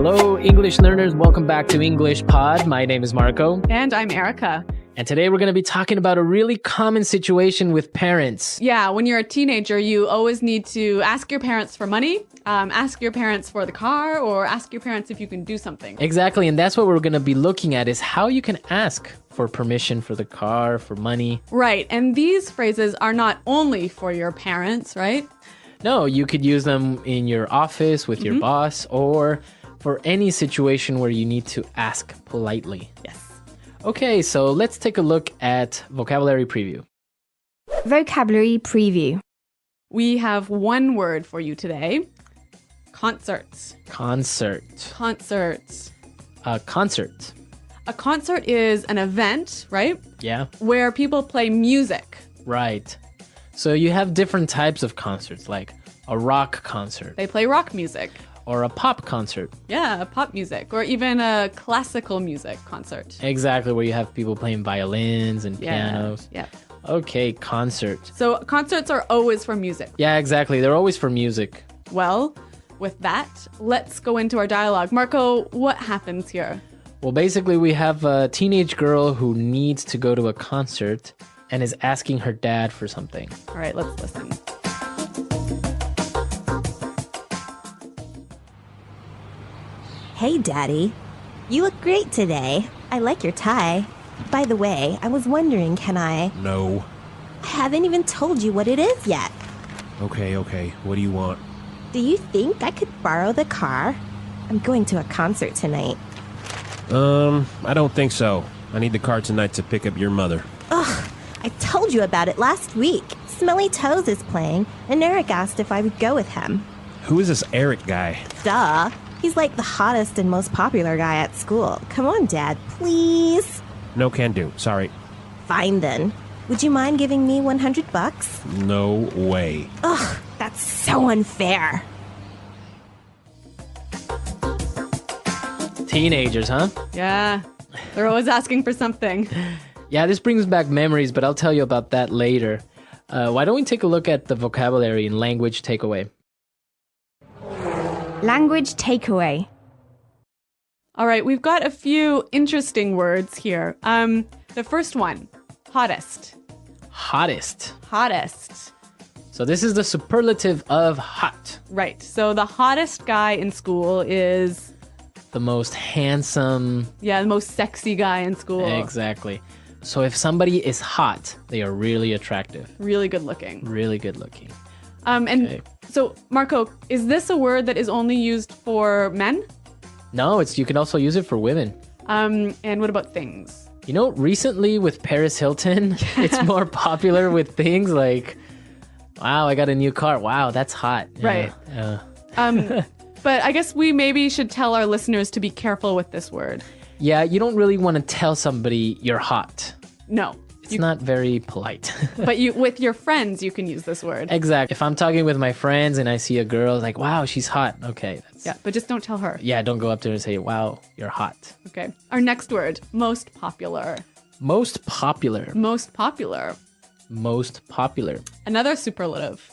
Hello, English learners. Welcome back to English Pod. My name is Marco. And I'm Erica. And today we're going to be talking about a really common situation with parents. Yeah, when you're a teenager, you always need to ask your parents for money, ask your parents for the car, or ask your parents if you can do something. Exactly, and that's what we're going to be looking at is how you can ask for permission for the car, for money. Right, and these phrases are not only for your parents, right? No, you could use them in your office with your boss or for any situation where you need to ask politely. Yes. Okay, so let's take a look at vocabulary preview. Vocabulary preview. We have one word for you today. Concerts. Concert. Concerts. Concert. A concert is an event, right? Yeah, Where people play music. right. So you have different types of concerts, like a rock concert They play rock music. or a pop concert. Yeah, pop music, or even a classical music concert. Exactly, where you have people playing violins and pianos. Yeah. Okay, concert. So concerts are always for music. Yeah, exactly. They're always for music. Well, with that, let's go into our dialogue. Marco, what happens here? Well, basically, we have a teenage girl who needs to go to a concert and is asking her dad for something. All right, let's listen. Hey, Daddy. You look great today. I like your tie. By the way, I was wondering, can I... No. I haven't even told you what it is yet. Okay. What do you want? Do you think I could borrow the car? I'm going to a concert tonight. I don't think so. I need the car tonight to pick up your mother. Ugh, I told you about it last week. Smelly Toes is playing, and Eric asked if I would go with him. Who is this Eric guy? Duh. He's like the hottest and most popular guy at school. Come on, Dad, please. No can do. Sorry. Fine then. Would you mind giving me $100? No way. Ugh, that's so unfair. Teenagers, huh? Yeah, they're always asking for something. Yeah, this brings back memories, but I'll tell you about that later. Why don't we take a look at the vocabulary in language takeaway? Language takeaway. All right, we've got a few interesting words here. The first one, hottest. Hottest. Hottest. So this is the superlative of hot. Right, so the hottest guy in school is, The most handsome. the most sexy guy in school. Exactly. So if somebody is hot, they are really attractive, Really good looking. really good looking. And Okay. so, Marco, is this a word that is only used for men? No, you can also use it for women. And what about things? You know, recently with Paris Hilton, it's more popular with things like, wow, I got a new car. Wow, that's hot. Right. But I guess we maybe should tell our listeners to be careful with this word. Yeah, you don't really want to tell somebody you're hot. No. It's not very polite. But with your friends, you can use this word. Exactly. If I'm talking with my friends and I see a girl, like, wow, she's hot. Okay. Yeah, but just don't tell her. Yeah, don't go up to her and say, wow, you're hot. Okay. Our next word, most popular. Most popular. Most popular. Most popular. Another superlative.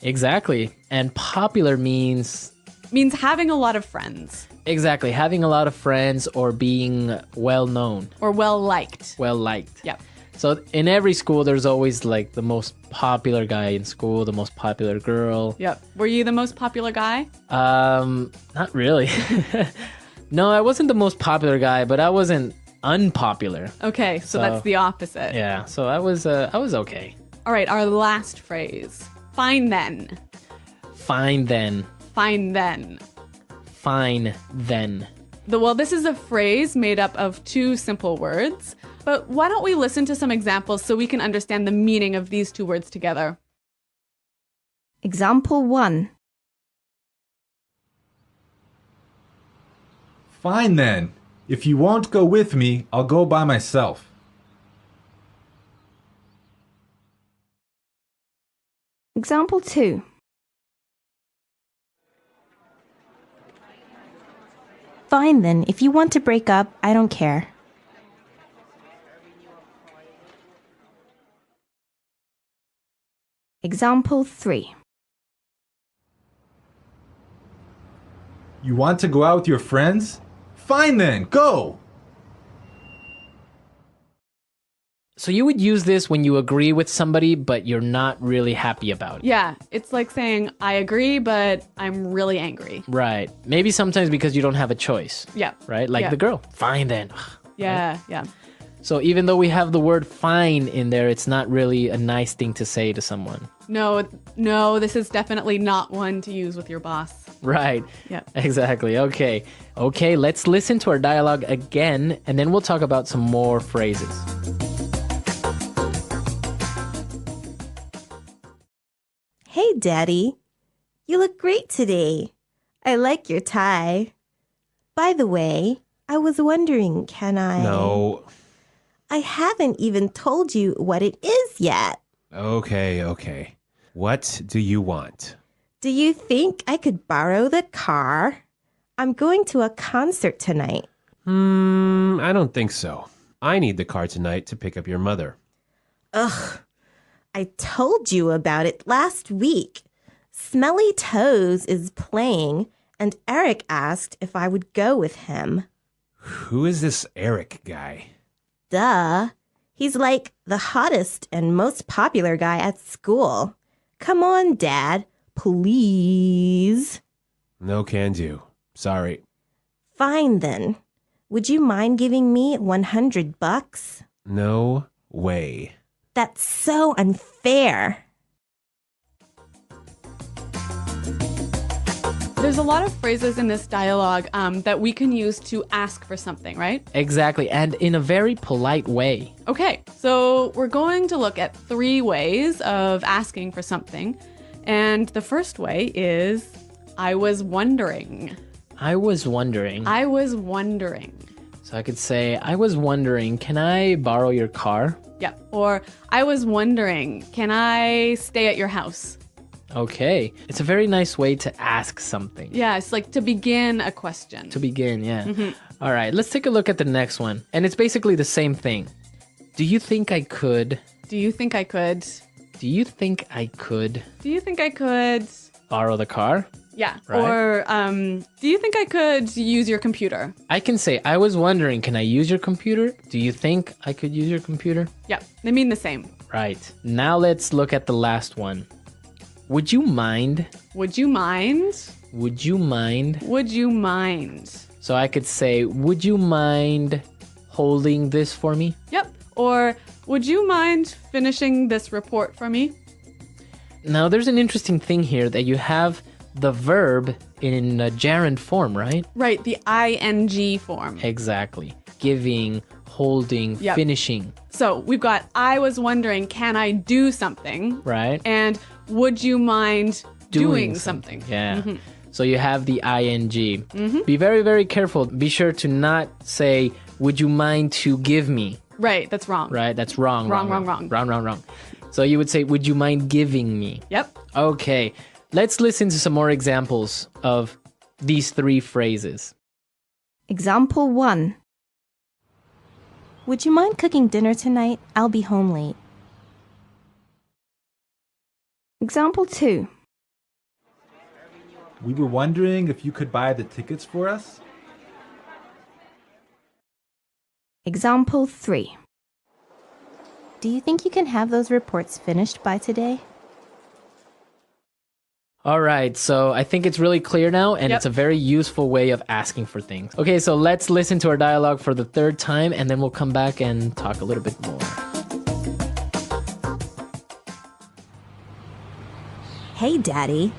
Exactly. And popular means... Means having a lot of friends. Exactly. Having a lot of friends or being well known. Or well-liked. Well liked. Yep. So in every school, there's always like the most popular guy in school, the most popular girl. Yep. Were you the most popular guy? Not really. No, I wasn't the most popular guy, but I wasn't unpopular. Okay, so that's the opposite. Yeah, so I was okay. All right, our last phrase. Fine then. Fine then. Fine then. Fine then. Well, this is a phrase made up of two simple words, but why don't we listen to some examples so we can understand the meaning of these two words together? Example 1. Fine then. If you won't go with me, I'll go by myself. Example 2. Fine then. If you want to break up, I don't care. Example 3. You want to go out with your friends? Fine then, go! So you would use this when you agree with somebody, but you're not really happy about it. Yeah, it's like saying, I agree, but I'm really angry. Right. Maybe sometimes because you don't have a choice. Yeah. Right? Like Yeah. the girl. Fine then. Yeah, yeah. So even though we have the word fine in there, it's not really a nice thing to say to someone. No, this is definitely not one to use with your boss. Right. Yeah. Exactly. Okay. Okay, let's listen to our dialogue again, and then we'll talk about some more phrases. Hey, Daddy. You look great today. I like your tie. By the way, I was wondering, can I... No. I haven't even told you what it is yet. Okay. What do you want? Do you think I could borrow the car? I'm going to a concert tonight. I don't think so. I need the car tonight to pick up your mother. Ugh. I told you about it last week. Smelly Toes is playing, and Eric asked if I would go with him. Who is this Eric guy? Duh. He's like the hottest and most popular guy at school. Come on, Dad. Please. No can do. Sorry. Fine then. Would you mind giving me $100? No way. That's so unfair. There's a lot of phrases in this dialogue that we can use to ask for something, right? Exactly, and in a very polite way. Okay, so we're going to look at 3 ways of asking for something. And the first way is, I was wondering. I was wondering. I was wondering. So I could say, I was wondering, can I borrow your car? Yeah. Or, I was wondering, can I stay at your house? Okay. It's a very nice way to ask something. Yeah, it's like to begin a question. To begin, yeah. All right, let's take a look at the next one. And it's basically the same thing. Do you think I could? Do you think I could? Do you think I could Do you think I could? borrow the car? Yeah. Right. Or, do you think I could use your computer? I can say, I was wondering, can I use your computer? Do you think I could use your computer? Yeah, they mean the same. Right. Now let's look at the last one. Would you mind? Would you mind? Would you mind? Would you mind? So I could say, would you mind holding this for me? Yep. Or, would you mind finishing this report for me? Now there's an interesting thing here that you have the verb in a gerund form, right? Right, the ing form. Exactly. Giving, holding, Yep. finishing, So we've got, I was wondering, can I do something? right? And would you mind doing something? Yeah. So you have the ing. Be very, very careful. Be sure to not say, would you mind to give me? Right, that's wrong. Right? That's wrong. Wrong. So you would say, would you mind giving me? Yep. Okay. Let's listen to some more examples of these 3 phrases. Example 1. Would you mind cooking dinner tonight? I'll be home late. Example 2. We were wondering if you could buy the tickets for us? Example 3. Do you think you can have those reports finished by today? All right, so I think it's really clear now, and Yep. it's a very useful way of asking for things. Okay, so let's listen to our dialogue for the 3rd time, and then we'll come back and talk a little bit more. Hey, Daddy.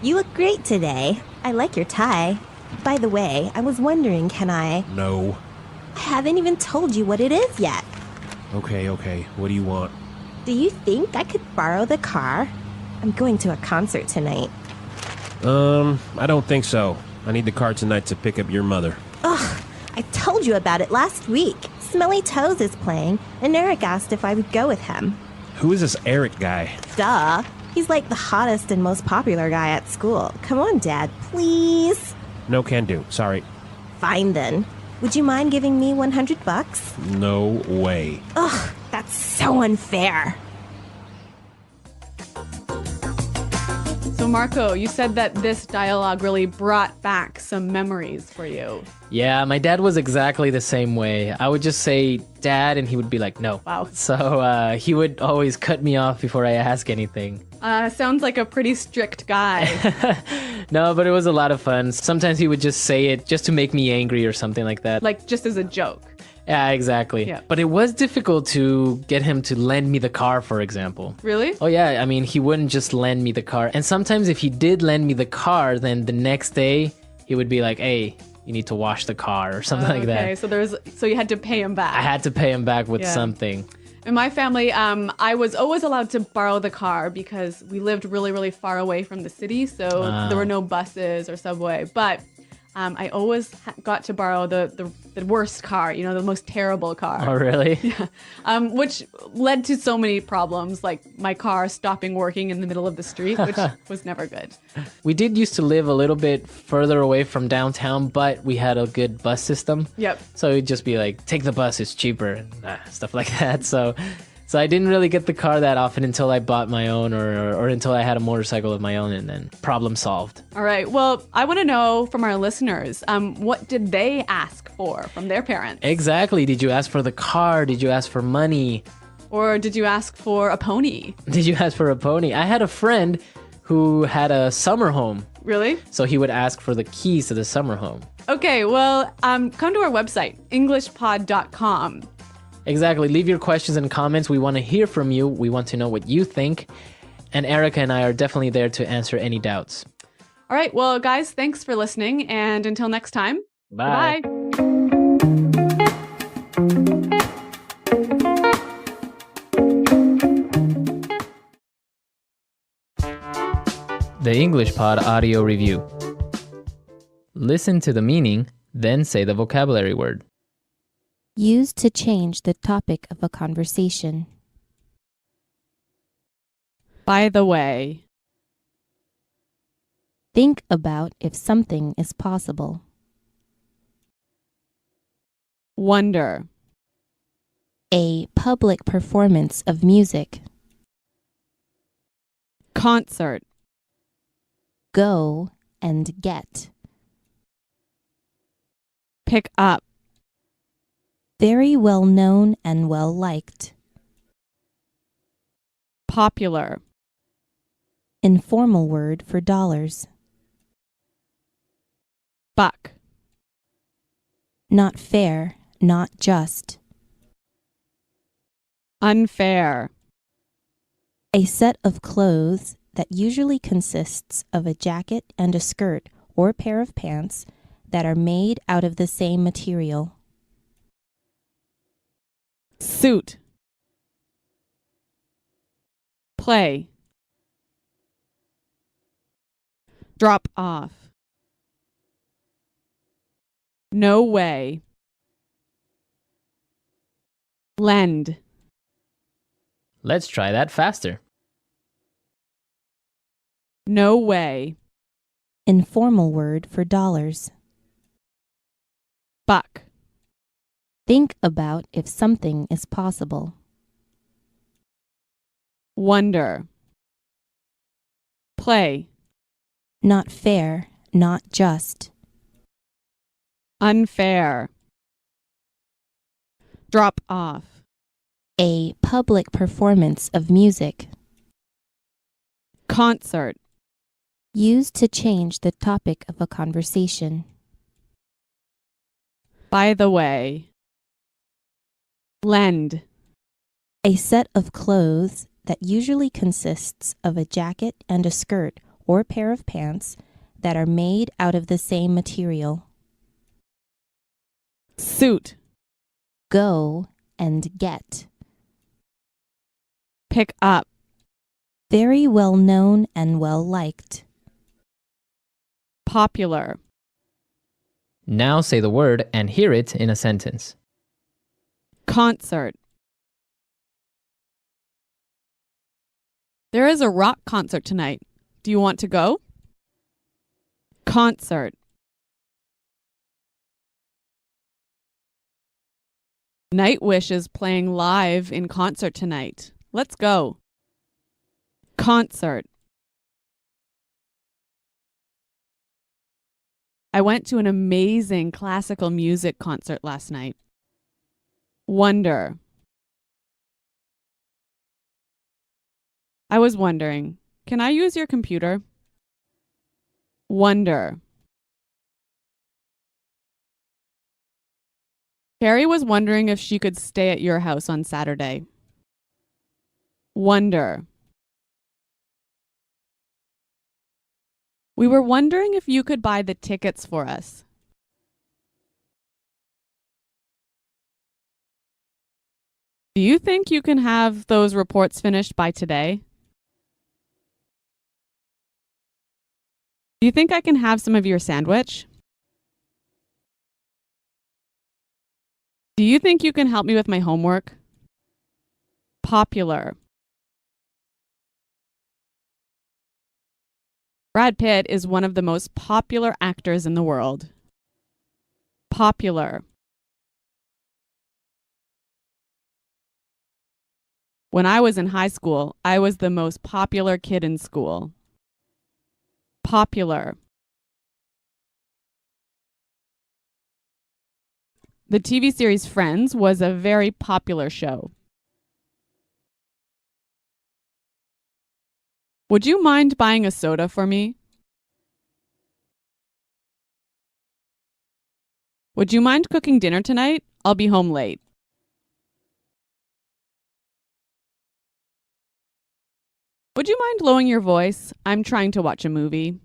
You look great today. I like your tie. By the way, I was wondering, can I... No. I haven't even told you what it is yet. Okay. What do you want? Do you think I could borrow the car? I'm going to a concert tonight. I don't think so. I need the car tonight to pick up your mother. Ugh, I told you about it last week. Smelly Toes is playing, and Eric asked if I would go with him. Who is this Eric guy? Duh. He's like the hottest and most popular guy at school. Come on, Dad, please. No can do. Sorry. Fine then. Would you mind giving me $100? No way. Ugh, that's so unfair. So So Marco, you said that this dialogue really brought back some memories for you. Yeah, my dad was exactly the same way. I would just say, Dad, and he would be like, no. Wow. So he would always cut me off before I ask anything. Sounds like a pretty strict guy. No, but it was a lot of fun. Sometimes he would just say it just to make me angry or something like that. Like just as a joke. Yeah, exactly. Yeah. But it was difficult to get him to lend me the car, for example. Really? Oh, yeah. I mean, he wouldn't just lend me the car. And sometimes if he did lend me the car, then the next day he would be like, hey, you need to wash the car or something like that. Okay, so you had to pay him back. I had to pay him back with Yeah. something. In my family, I was always allowed to borrow the car because we lived really, really far away from the city. So there were no buses or subway. But I always got to borrow the worst car, the most terrible car. Oh, really? Which led to so many problems, like my car stopping working in the middle of the street, which was never good. We did used to live a little bit further away from downtown, but we had a good bus system. Yep. So it'd just be like, take the bus, it's cheaper, and stuff like that. So I didn't really get the car that often until I bought my own or until I had a motorcycle of my own, and then problem solved. All right. Well, I want to know from our listeners, what did they ask for from their parents? Exactly. Did you ask for the car? Did you ask for money? Or did you ask for a pony? Did you ask for a pony? I had a friend who had a summer home. Really? So he would ask for the keys to the summer home. Okay. Well, come to our website, englishpod.com. Exactly. Leave your questions and comments. We want to hear from you. We want to know what you think. And Erica and I are definitely there to answer any doubts. All right. Well, guys, thanks for listening. And until next time, Bye. bye. The English Pod Audio Review. Listen to the meaning, then say the vocabulary word. Used to change the topic of a conversation. By the way. Think about if something is possible. Wonder. A public performance of music. Concert. Go and get. Pick up. Very well known and well liked. Popular. Informal word for dollars. Buck. Not fair, not just. Unfair. A set of clothes that usually consists of a jacket and a skirt or pair of pants that are made out of the same material. Suit. Play. Drop off. No way. Lend. Let's try that faster. No way. Informal word for dollars. Buck. Think about if something is possible. Wonder. Play. Not fair, not just. Unfair. Drop off. A public performance of music. Concert. Used to change the topic of a conversation. By the way. Lend. A set of clothes that usually consists of a jacket and a skirt or pair of pants that are made out of the same material. Suit. Go and get. Pick up. Very well known and well liked. Popular. Now say the word and hear it in a sentence. Concert. There is a rock concert tonight. Do you want to go? Concert. Nightwish is playing live in concert tonight. Let's go. Concert. I went to an amazing classical music concert last night. Wonder. I was wondering, can I use your computer? Wonder. Carrie was wondering if she could stay at your house on Saturday. Wonder. We were wondering if you could buy the tickets for us. Do you think you can have those reports finished by today? Do you think I can have some of your sandwich? Do you think you can help me with my homework? Popular. Brad Pitt is one of the most popular actors in the world. Popular. When I was in high school, I was the most popular kid in school. Popular. The TV series Friends was a very popular show. Would you mind buying a soda for me? Would you mind cooking dinner tonight? I'll be home late. Would you mind lowering your voice? I'm trying to watch a movie.